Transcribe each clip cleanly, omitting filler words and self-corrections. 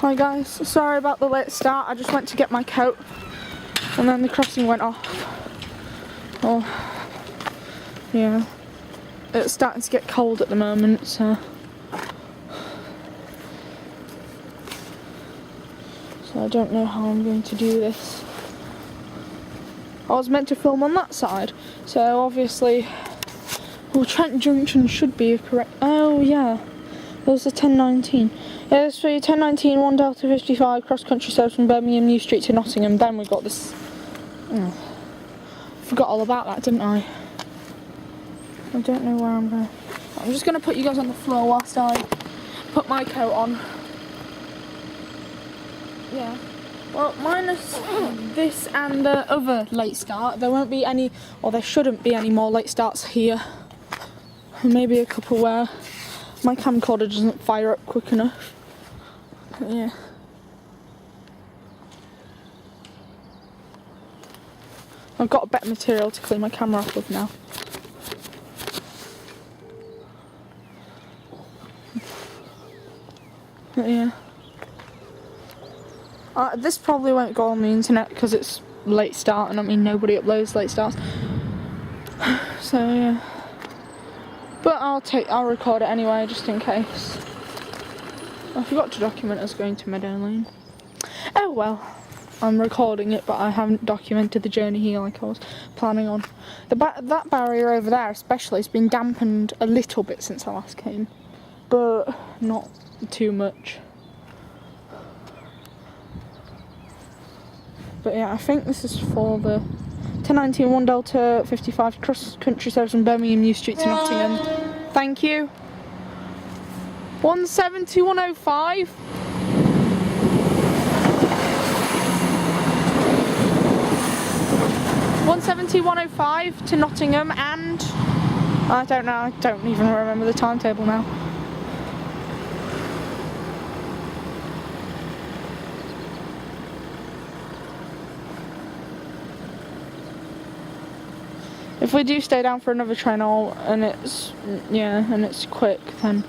Hi guys, sorry about the late start. I just went to get my coat and then the crossing went off. Oh, yeah. It's starting to get cold at the moment, so I don't know how I'm going to do this. I was meant to film on that side, so obviously, well, Trent Junction should be correct. Oh yeah, there's a 1019. Yeah, it's for 1019 1 Delta 55 cross country service from Birmingham New Street to Nottingham. Then we got this. Forgot all about that, didn't I? I don't know where I'm going. I'm just going to put you guys on the floor whilst I put my coat on. Yeah. Well, minus this and the other late start, there won't be any, or there shouldn't be any more late starts here. Maybe a couple where my camcorder doesn't fire up quick enough. But yeah. I've got a better material to clean my camera off with now. But yeah. This probably won't go on the internet because it's late start, and I mean nobody uploads late starts. So yeah. But I'll record it anyway, just in case. I forgot to document us going to Meadow Lane. Oh well. I'm recording it, but I haven't documented the journey here like I was planning on. That barrier over there especially has been dampened a little bit since I last came, but not too much. But yeah, I think this is for the 1019 1 Delta 55 cross country service from Birmingham New Street to Nottingham. Thank you. 170 105. 170 105 to Nottingham, and I don't know, I don't even remember the timetable now. If we do stay down for another train, and it's quick, then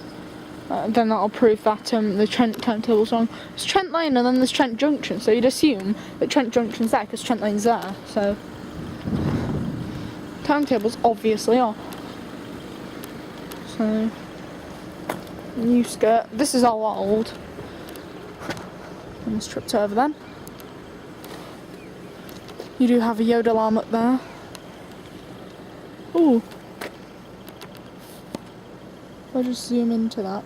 that'll prove that the Trent timetable's wrong. There's Trent Lane and then there's Trent Junction, so you'd assume that Trent Junction's there because Trent Lane's there. So timetable's obviously off. So new skirt. This is all old. Almost tripped over then. You do have a Yoda alarm up there. Ooh. I'll just zoom into that.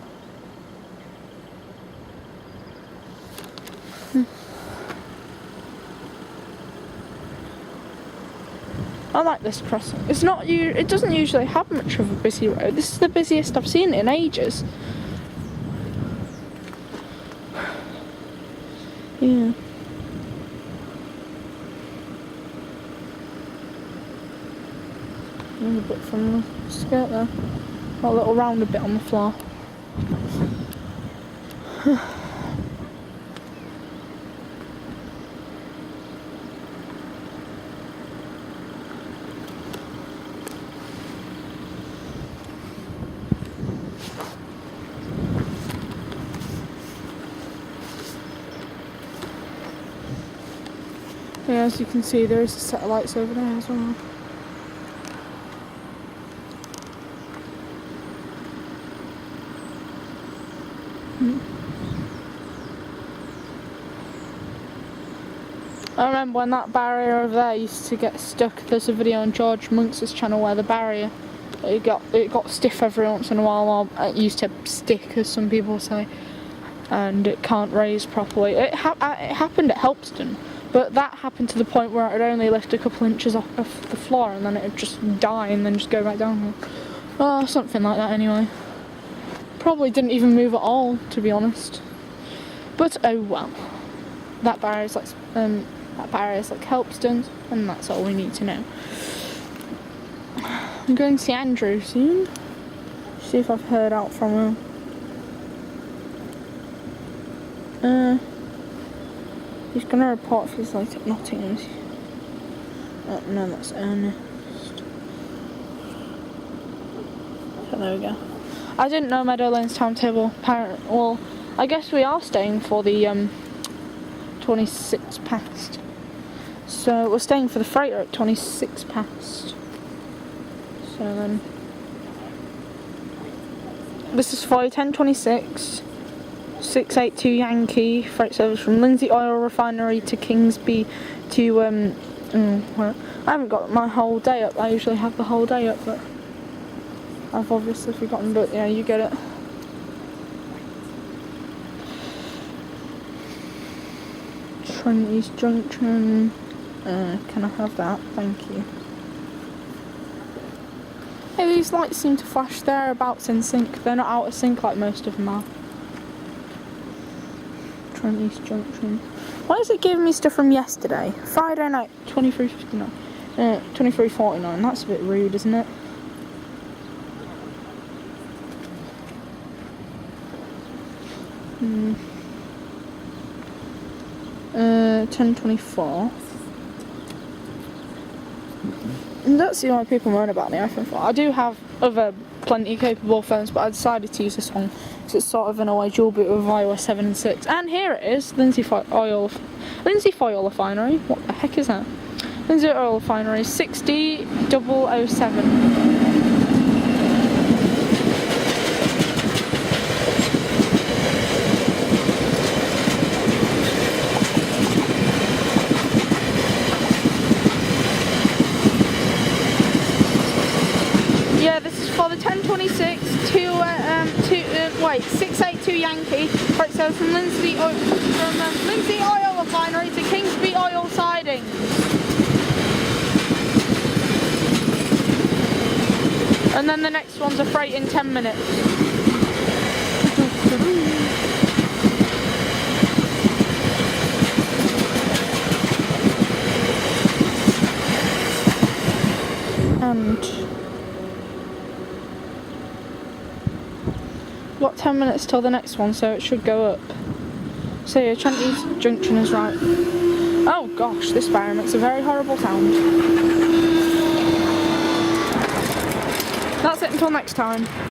I like this crossing. It's not it doesn't usually have much of a busy road. This is the busiest I've seen it in ages. Yeah. A bit from the skirt there. Got a little rounded bit on the floor. Yeah, as you can see, there is a set of lights over there as well. I remember when that barrier over there used to get stuck. There's a video on George Monks' channel where the barrier it got stiff every once in a while, or it used to stick, as some people say, and it can't raise properly. It happened at Helpston, but that happened to the point where it would only lift a couple inches off the floor, and then it would just die and then just go back down. Oh, something like that anyway. Probably didn't even move at all, to be honest. But oh well. That barrier's like Helpston, and that's all we need to know. I'm going to see Andrew soon. See if I've heard out from him. He's gonna report if he's late at Nottingham. Oh no, that's Ernest. So there we go. I didn't know Meadow Lane's timetable. Well, I guess we are staying for the 26 past. So we're staying for the freighter at 26 past. So then, this is flight 1026, 682 Yankee, freight service from Lindsay Oil Refinery to Kingsby to, well, I haven't got my whole day up. I usually have the whole day up, but I've obviously forgotten, but yeah, you get it. Trent East Junction. Can I have that? Thank you. Hey, these lights seem to flash thereabouts in sync. They're not out of sync like most of them are. Trent East Junction. Why is it giving me stuff from yesterday? Friday night, 23:59. 23:49. That's a bit rude, isn't it? Hmm. 10:24. And that's the only people moan about the iPhone 4. I do have other plenty capable phones, but I decided to use this one because it's sort of in a way dual boot with iOS 7 and 6. And here it is, Lindsay Oil Refinery. What the heck is that? Lindsay Oil Refinery, 60007. Yeah, this is for the 1026 682 Yankee. Right, so from Lindsay Oil Refinery to Kingsby Oil Siding. And then the next one's a freight in 10 minutes. And got 10 minutes till the next one, so it should go up. So yeah, Trent East Junction is right. Oh gosh, this barrier makes a very horrible sound. That's it until next time.